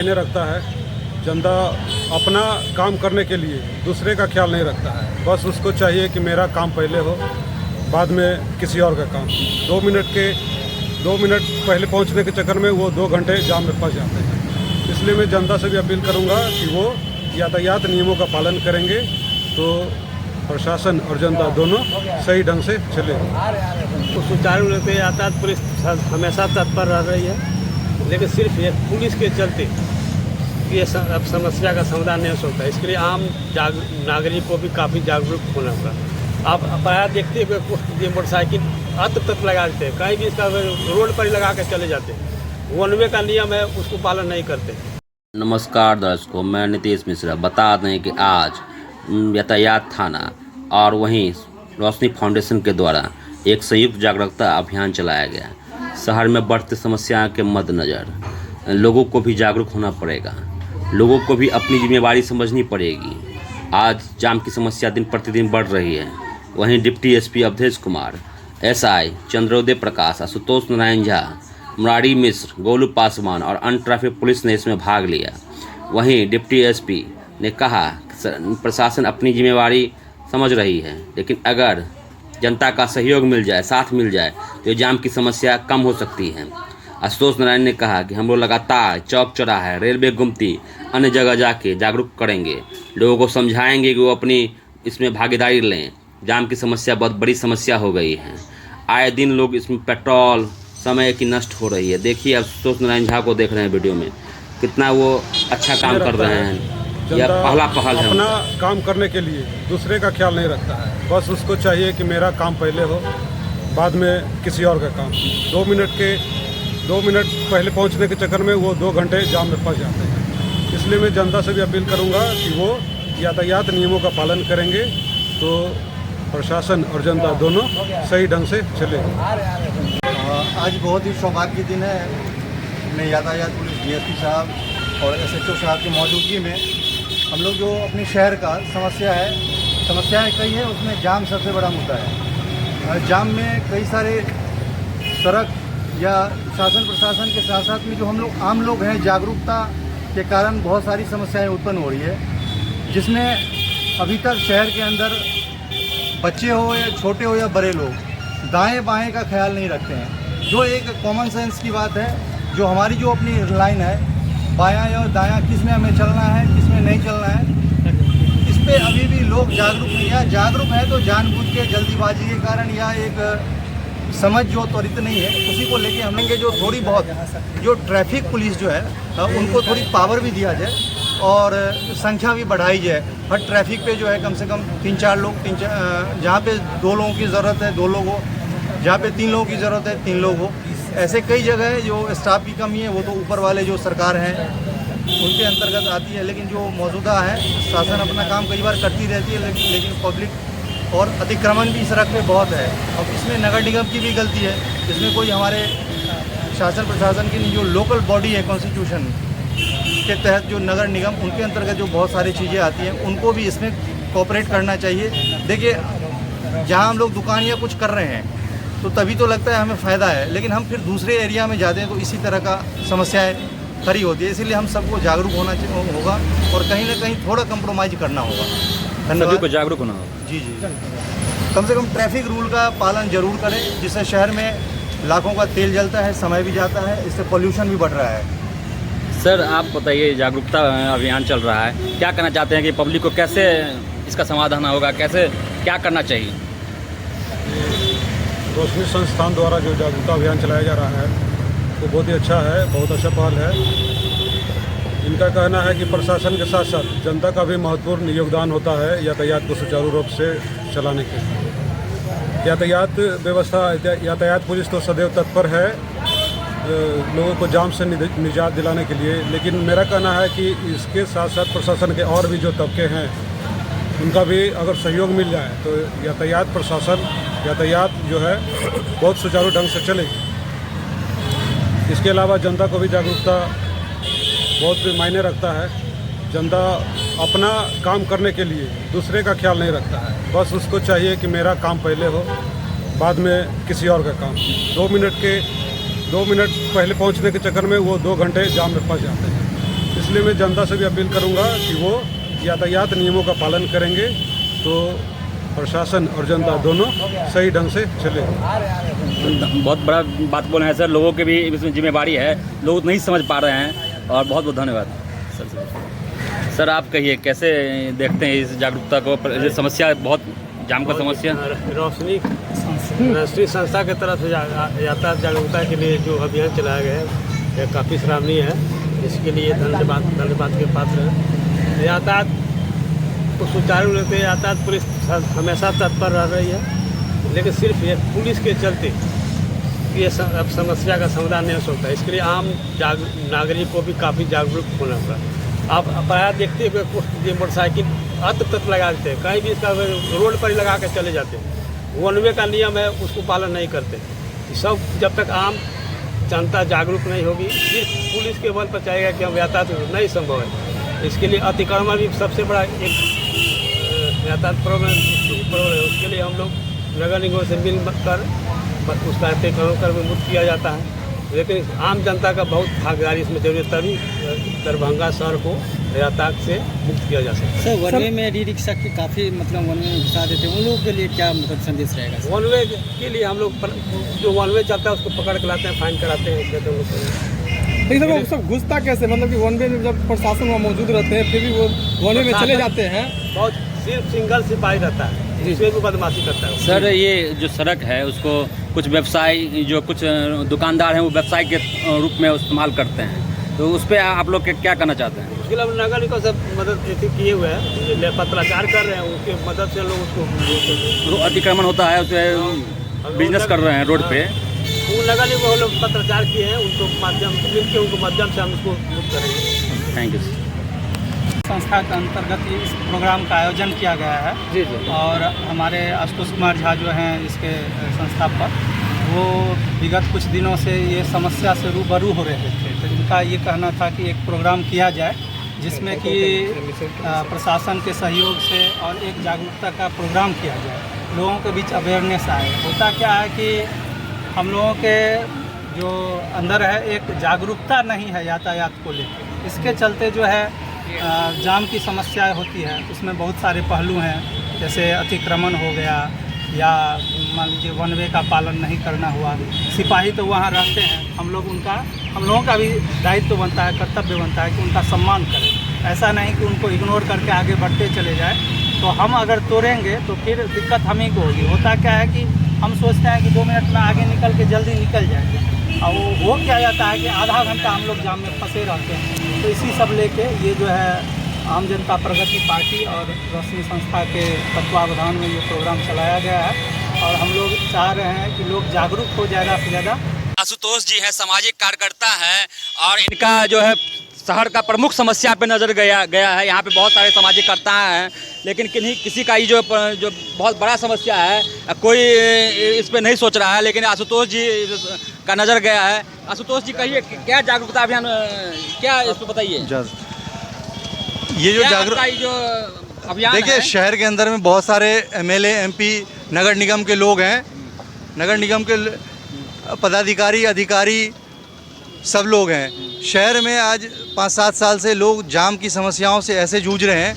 नहीं रखता है। जनता अपना काम करने के लिए दूसरे का ख्याल नहीं रखता है। बस उसको चाहिए कि मेरा काम पहले हो, बाद में किसी और का काम। 2 मिनट पहले पहुंचने के चक्कर में वो 2 घंटे जाम में फंस जाते हैं। इसलिए मैं जनता से भी अपील करूंगा कि वो यातायात नियमों का पालन करेंगे तो प्रशासन और जनता दोनों सही ढंग से चले। तो सुचारू रूप से यातायात पुलिस हमेशा तत्पर रह रही है, लेकिन सिर्फ ये पुलिस के चलते ये अब समस्या का समाधान नहीं हो सकता। इसके लिए आम नागरिक को भी काफ़ी जागरूक होना होगा। आप प्रायः देखते हुए ये मोटरसाइकिल अत्र तक लगा देते हैं, कहीं भी इसका रोड पर लगा के चले जाते हैं। वन वे का नियम है, उसको पालन नहीं करते। नमस्कार दर्शकों, मैं नीतीश मिश्रा। बता दें कि आज यातायात थाना और वहीं रोशनी फाउंडेशन के द्वारा एक संयुक्त जागरूकता अभियान चलाया गया। शहर में बढ़ती समस्या के मद्देनज़र लोगों को भी जागरूक होना पड़ेगा, लोगों को भी अपनी जिम्मेवारी समझनी पड़ेगी। आज जाम की समस्या दिन प्रतिदिन बढ़ रही है। वहीं deputy SP Awadhesh Kumar, SI Chandrodaya Prakash, Ashutosh Narayan Jha, Murari Mishra, Golu Paswan और अन्य ट्रैफिक पुलिस ने इसमें भाग लिया। वहीं डिप्टी एसपी ने कहा प्रशासन अपनी जिम्मेवारी समझ रही है, लेकिन अगर जनता का सहयोग मिल जाए, साथ मिल जाए तो जाम की समस्या कम हो सकती है। आशुतोष नारायण ने कहा कि हम लोग लगातार चौक चौराहे, रेलवे गुमती, अन्य जगह जाके जागरूक करेंगे, लोगों को समझाएंगे कि वो अपनी इसमें भागीदारी लें। जाम की समस्या बहुत बड़ी समस्या हो गई है। आए दिन लोग इसमें पेट्रोल समय की नष्ट हो रही है। देखिए आशुतोष नारायण झा को देख रहे हैं वीडियो में, कितना वो अच्छा काम कर रहे हैं। यह पहला पहल है। अपना काम करने के लिए दूसरे का ख्याल नहीं रखता है। बस उसको चाहिए कि मेरा काम पहले हो, बाद में किसी और का काम। 2 मिनट पहले पहुंचने के चक्कर में वो 2 घंटे जाम में फंस जाते हैं। इसलिए मैं जनता से भी अपील करूंगा कि वो यातायात नियमों का पालन करेंगे तो प्रशासन और जनता दोनों सही ढंग से चले। आज बहुत ही सौभाग्य के दिन है। मैं यातायात पुलिस डीएसपी साहब और एसएचओ साहब की मौजूदगी में हम लोग जो अपने शहर का समस्याएं कई है, उसमें जाम सबसे बड़ा मुद्दा है। जाम में कई सारे सड़क या शासन प्रशासन के साथ साथ में जो हम लोग आम लोग हैं, जागरूकता के कारण बहुत सारी समस्याएं उत्पन्न हो रही है, जिसमें अभी तक शहर के अंदर बच्चे हो या छोटे हो या बड़े लोग दाएं बाएं का ख्याल नहीं रखते हैं। जो एक कॉमन सेंस की बात है, जो हमारी जो अपनी लाइन है, बायां या दायां, किस में हमें चलना है, किस में नहीं चलना है, इस पे अभी भी लोग जागरूक नहीं है। जागरूक है तो जानबूझ के जल्दीबाजी के कारण या एक समझ जो त्वरित नहीं है, उसी को लेके हम लोग जो थोड़ी बहुत जो ट्रैफिक पुलिस जो है उनको थोड़ी पावर भी दिया जाए और संख्या भी बढ़ाई जाए। हर ट्रैफिक पे जो है कम से कम 3-4 लोग, जहाँ पे 2 लोगों की ज़रूरत है 2 लोग हो, जहाँ पे 3 लोगों की ज़रूरत है 3 लोग हो। ऐसे कई जगह है जो स्टाफ की कमी है, वो तो ऊपर वाले जो सरकार हैं उनके अंतर्गत आती है, लेकिन जो मौजूदा है शासन अपना काम कई बार करती रहती है, लेकिन पब्लिक और अतिक्रमण भी सड़क पे बहुत है। अब इसमें नगर निगम की भी गलती है। इसमें कोई हमारे शासन प्रशासन की नहीं, जो लोकल बॉडी है कॉन्स्टिट्यूशन के तहत जो नगर निगम, उनके अंतर्गत जो बहुत सारी चीज़ें आती हैं, उनको भी इसमें कोऑपरेट करना चाहिए। देखिए, जहाँ हम लोग दुकान या कुछ कर रहे हैं तो तभी तो लगता है हमें फ़ायदा है, लेकिन हम फिर दूसरे एरिया में जाते हैं तो इसी तरह का समस्याएं खड़ी होती है। इसीलिए हम सबको जागरूक होना होगा और कहीं ना कहीं थोड़ा कंप्रोमाइज़ करना होगा। सभी को जागरूक होना होगा। जी, कम से कम ट्रैफिक रूल का पालन जरूर करें, जिससे शहर में लाखों का तेल जलता है, समय भी जाता है, इससे पोल्यूशन भी बढ़ रहा है। सर आप बताइए, जागरूकता अभियान चल रहा है, क्या कहना चाहते हैं कि पब्लिक को कैसे इसका समाधान होगा, कैसे क्या करना चाहिए? रोशनी संस्थान द्वारा जो जागरूकता अभियान चलाया जा रहा है वो बहुत ही अच्छा है, बहुत अच्छा पहल है। इनका कहना है कि प्रशासन के साथ साथ जनता का भी महत्वपूर्ण योगदान होता है यातायात को सुचारू रूप से चलाने के लिए। यातायात व्यवस्था, यातायात पुलिस तो सदैव तत्पर है लोगों को जाम से निजात दिलाने के लिए, लेकिन मेरा कहना है कि इसके साथ साथ प्रशासन के और भी जो तबके हैं उनका भी अगर सहयोग मिल जाए तो यातायात जो है बहुत सुचारू ढंग से चलेगी। इसके अलावा जनता को भी जागरूकता बहुत मायने रखता है। जनता अपना काम करने के लिए दूसरे का ख्याल नहीं रखता है। बस उसको चाहिए कि मेरा काम पहले हो, बाद में किसी और का काम। 2 मिनट पहले पहुंचने के चक्कर में वो 2 घंटे जाम में फंस जाते हैं। इसलिए मैं जनता से भी अपील करूंगा कि वो यातायात नियमों का पालन करेंगे तो प्रशासन और जनता दोनों सही ढंग से चले। बहुत बड़ा बात बोले हैं सर, लोगों के भी इसमें जिम्मेवारी है, लोग नहीं समझ पा रहे हैं और बहुत बहुत धन्यवाद सर। आप कहिए कैसे देखते हैं इस जागरूकता को, ये समस्या बहुत जाम का समस्या। रोशनी राष्ट्रीय संस्था की तरफ से यातायात जागरूकता के लिए जो अभियान चलाया गया है यह काफ़ी सराहनीय है, इसके लिए धन्यवाद के पात्र हैं। यातायात को सुचारू रूप से यातायात पुलिस हमेशा तत्पर रह रही है, लेकिन सिर्फ ये पुलिस के चलते ये अब समस्या का समाधान नहीं हो सकता। इसके लिए आम नागरिक को भी काफ़ी जागरूक होना पड़ा। आप प्रायः देखते हुए ये मोटरसाइकिल तक लगा देते हैं, कहीं भी इसका रोड पर ही लगा कर चले जाते हैं। वन वे का नियम है उसको पालन नहीं करते। सब जब तक आम जनता जागरूक नहीं होगी, सिर्फ पुलिस के बल पर चाहेगा कि हम यातायात नहीं संभव है। इसके लिए अतिक्रमण भी सबसे बड़ा एक यातायात प्रॉब्लम है। उसके लिए हम लोग नगर निगम से मिल कर उसका अतिक्रमण कर मुक्त किया जाता है, लेकिन आम जनता का बहुत भागीदारी इसमें जरूरी है, तभी दरभंगा शहर को यातायात से मुक्त किया जा सकता है। सर वन वे में ई रिक्शा की काफ़ी मतलब वन वे में घुसा देते हैं, उन लोगों के लिए क्या मतलब संदेश रहेगा? वन वे के लिए हम लोग जो वन वे चलता है उसको पकड़ के लाते हैं, फाइन कराते हैं। लेकिन सर वो सब घुसता कैसे, मतलब कि वन वे में जब प्रशासन वहाँ मौजूद रहते हैं फिर भी वो वन वे में चले जाते हैं? बहुत सिर्फ सिंगल सिपाही रहता है, जिसमें भी बदमाशी करता है। सर ये जो सड़क है उसको कुछ व्यवसाय, जो कुछ दुकानदार हैं वो व्यवसाय के रूप में इस्तेमाल करते हैं, तो उस पर आप लोग क्या कहना चाहते हैं? उसके लिए नगर निगम सब मदद किए हुए हैं, पत्राचार कर रहे हैं, उसके मदद से लोग उसको अतिक्रमण होता है उसमें बिजनेस कर रहे हैं रोड पे, वो नगर निगम लोग पत्राचार किए हैं, उनको माध्यम से हम उसको मुक्त करेंगे। Thank you. संस्था के अंतर्गत इस प्रोग्राम का आयोजन किया गया है जी। और हमारे आशुतोष कुमार झा जो हैं इसके संस्थापक, वो विगत कुछ दिनों से ये समस्या से रूबरू हो रहे थे, तो इनका ये कहना था कि एक प्रोग्राम किया जाए जिसमें कि प्रशासन के सहयोग से और एक जागरूकता का प्रोग्राम किया जाए, लोगों के बीच अवेयरनेस आए। होता क्या है कि हम लोगों के जो अंदर है एक जागरूकता नहीं है यातायात को लेकर, इसके चलते जो है जाम की समस्याएं होती है। उसमें बहुत सारे पहलू हैं, जैसे अतिक्रमण हो गया या मान लीजिए वन वे का पालन नहीं करना हुआ। सिपाही तो वहाँ रहते हैं, हम लोगों का भी दायित्व बनता है, कर्तव्य बनता है कि उनका सम्मान करें। ऐसा नहीं कि उनको इग्नोर करके आगे बढ़ते चले जाए, तो हम अगर तोड़ेंगे तो फिर दिक्कत हम ही को होगी। होता क्या है कि हम सोचते हैं कि 2 मिनट में आगे निकल के जल्दी निकल जाएंगे, और वो क्या जाता है कि आधा घंटा हम लोग जाम में फंसे रहते हैं। तो इसी सब लेके ये जो है आम जनता प्रगति पार्टी और रोशनी संस्था के तत्वावधान में ये प्रोग्राम चलाया गया है, और हम लोग चाह रहे हैं कि लोग जागरूक हो ज़्यादा से ज़्यादा। आशुतोष जी हैं, सामाजिक कार्यकर्ता हैं, और इनका जो है शहर का प्रमुख समस्या पे नज़र गया है। यहाँ पे बहुत सारे सामाजिक कर्ता हैं, लेकिन किसी का ही जो बहुत बड़ा समस्या है कोई इस पे नहीं सोच रहा है, लेकिन आशुतोष जी का नज़र गया है। आशुतोष जी कहिए क्या जागरूकता अभियान, क्या इस पर बताइए। ये जो जो अभियान देखिए, शहर के अंदर में बहुत सारे MLA MP नगर निगम के लोग हैं, नगर निगम के पदाधिकारी अधिकारी सब लोग हैं। शहर में आज 5-7 साल से लोग जाम की समस्याओं से ऐसे जूझ रहे हैं,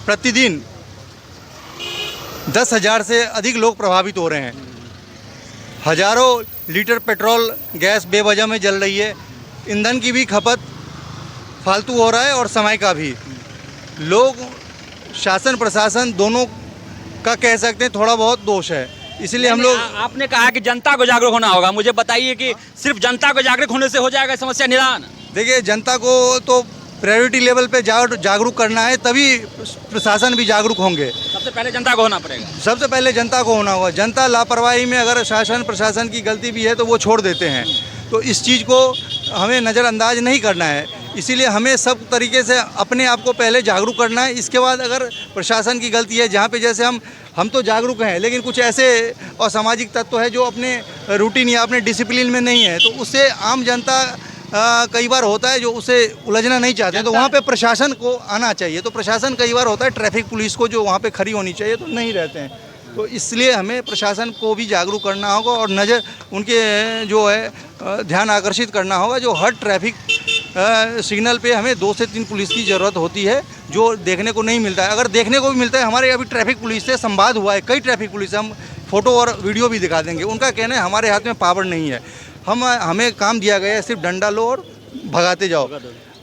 प्रतिदिन 10,000 से अधिक लोग प्रभावित हो रहे हैं। हजारों लीटर पेट्रोल गैस बेवजह में जल रही है, ईंधन की भी खपत फालतू हो रहा है और समय का भी। लोग शासन प्रशासन दोनों का कह सकते हैं थोड़ा बहुत दोष है, इसलिए हम लोग। आपने कहा कि जनता को जागरूक होना होगा, मुझे बताइए कि सिर्फ जनता को जागरूक होने से हो जाएगा समस्या निदान? देखिए, जनता को तो प्रायोरिटी लेवल पे जागरूक करना है, तभी प्रशासन भी जागरूक होंगे। सबसे पहले जनता को होना पड़ेगा। सबसे पहले जनता को होना होगा। जनता लापरवाही में अगर शासन प्रशासन की गलती भी है तो वो छोड़ देते हैं, तो इस चीज़ को हमें नज़रअंदाज नहीं करना है। इसीलिए हमें सब तरीके से अपने आप को पहले जागरूक करना है, इसके बाद अगर प्रशासन की गलती है, जहाँ पे जैसे हम तो जागरूक हैं, लेकिन कुछ ऐसे असामाजिक तत्व है जो अपने रूटीन या अपने डिसिप्लिन में नहीं है, तो उससे आम जनता कई बार होता है जो उसे उलझना नहीं चाहते, तो वहाँ पे प्रशासन को आना चाहिए। तो प्रशासन कई बार होता है ट्रैफिक पुलिस को जो वहाँ पे खड़ी होनी चाहिए तो नहीं रहते हैं, तो इसलिए हमें प्रशासन को भी जागरूक करना होगा और नज़र उनके जो है ध्यान आकर्षित करना होगा। जो हर ट्रैफिक सिग्नल पे हमें 2 से 3 पुलिस की ज़रूरत होती है, जो देखने को नहीं मिलता है। अगर देखने को भी मिलता है, हमारे अभी ट्रैफिक पुलिस से संवाद हुआ है, कई ट्रैफिक पुलिस, हम फ़ोटो और वीडियो भी दिखा देंगे। उनका कहना है हमारे हाथ में पावर नहीं है, हमें काम दिया गया है सिर्फ डंडा लो और भगाते जाओ,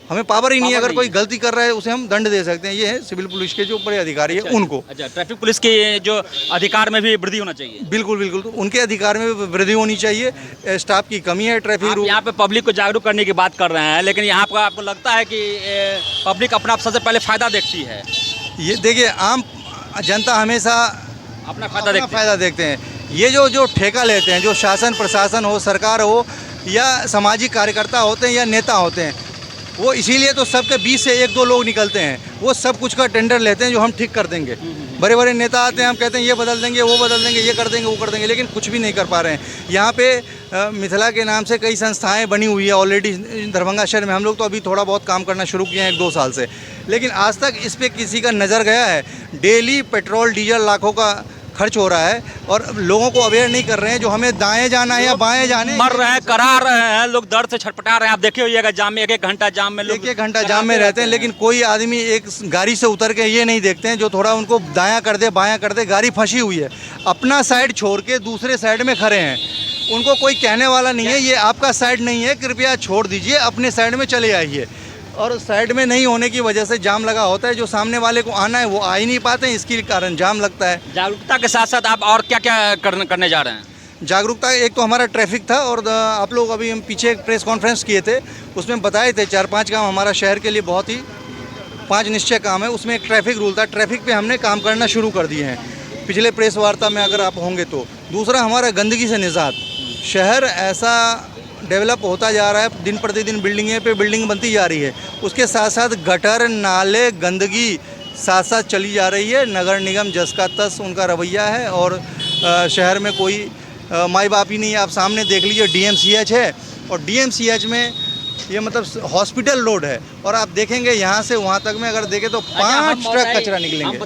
हमें पावर ही नहीं है। अगर कोई गलती कर रहा है उसे हम दंड दे सकते हैं। ये है सिविल पुलिस के जो बड़े अधिकारी है उनको। अच्छा, ट्रैफिक पुलिस के जो अधिकार में भी वृद्धि होना चाहिए। बिल्कुल बिल्कुल, तो उनके अधिकार में वृद्धि होनी चाहिए। स्टाफ की कमी है ट्रैफिक आप रूल। यहाँ पे पब्लिक को जागरूक करने की बात कर रहे हैं, लेकिन यहाँ पर आपको लगता है कि पब्लिक अपना सबसे पहले फ़ायदा देखती है? ये देखिए, आम जनता हमेशा अपना अपना फ़ायदा देखते हैं। ये जो ठेका लेते हैं, जो शासन प्रशासन हो, सरकार हो या सामाजिक कार्यकर्ता होते हैं या नेता होते हैं, वो इसीलिए तो सबके बीच से 1-2 लोग निकलते हैं, वो सब कुछ का टेंडर लेते हैं जो हम ठीक कर देंगे। बड़े बड़े नेता आते हैं, हम कहते हैं ये बदल देंगे, वो बदल देंगे, ये कर देंगे, वो कर देंगे, लेकिन कुछ भी नहीं कर पा रहे हैं। यहाँ पे मिथिला के नाम से कई संस्थाएं बनी हुई है ऑलरेडी दरभंगा शहर में। हम लोग तो अभी थोड़ा बहुत काम करना शुरू किए हैं 1-2 साल से, लेकिन आज तक इस पर किसी का नज़र गया है? डेली पेट्रोल डीजल लाखों का खर्च हो रहा है और लोगों को अवेयर नहीं कर रहे हैं जो हमें दाएं जाना है या बाएं जाने। मर रहे हैं, करा रहे हैं, लोग दर्द से छटपटा रहे हैं। आप देखे होइएगा जाम में 1-1 घंटा जाम में लोग 1-1 घंटा जाम में रहते हैं, लेकिन कोई आदमी एक गाड़ी से उतर के ये नहीं देखते हैं जो थोड़ा उनको दायां कर दे बायां कर दे। गाड़ी फंसी हुई है, अपना साइड छोड़ के दूसरे साइड में खड़े हैं, उनको कोई कहने वाला नहीं है ये आपका साइड नहीं है, कृपया छोड़ दीजिए, अपने साइड में चले आइए। और साइड में नहीं होने की वजह से जाम लगा होता है। जो सामने वाले को आना है वो आ ही नहीं पाते हैं, इसके कारण जाम लगता है। जागरूकता के साथ साथ आप और क्या क्या करने जा रहे हैं? जागरूकता एक तो हमारा ट्रैफिक था, और आप लोग अभी हम पीछे एक प्रेस कॉन्फ्रेंस किए थे, उसमें बताए थे 4-5 काम हमारा शहर के लिए बहुत ही 5 निश्चय काम है। उसमें एक ट्रैफिक रूल था, ट्रैफिक पे हमने काम करना शुरू कर दिए हैं पिछले प्रेस वार्ता में अगर आप होंगे तो। दूसरा हमारा गंदगी से निजात। शहर ऐसा डेवलप होता जा रहा है, दिन प्रतिदिन बिल्डिंगें पे बिल्डिंग बनती जा रही है, उसके साथ साथ गटर नाले गंदगी साथ साथ चली जा रही है। नगर निगम जस का तस उनका रवैया है, और शहर में कोई माई बाप ही नहीं है। आप सामने देख लीजिए DMCH है, और DMCH में ये मतलब हॉस्पिटल रोड है, और आप देखेंगे यहाँ से वहाँ तक में अगर देखें तो 5 ट्रक कचरा निकलेंगे।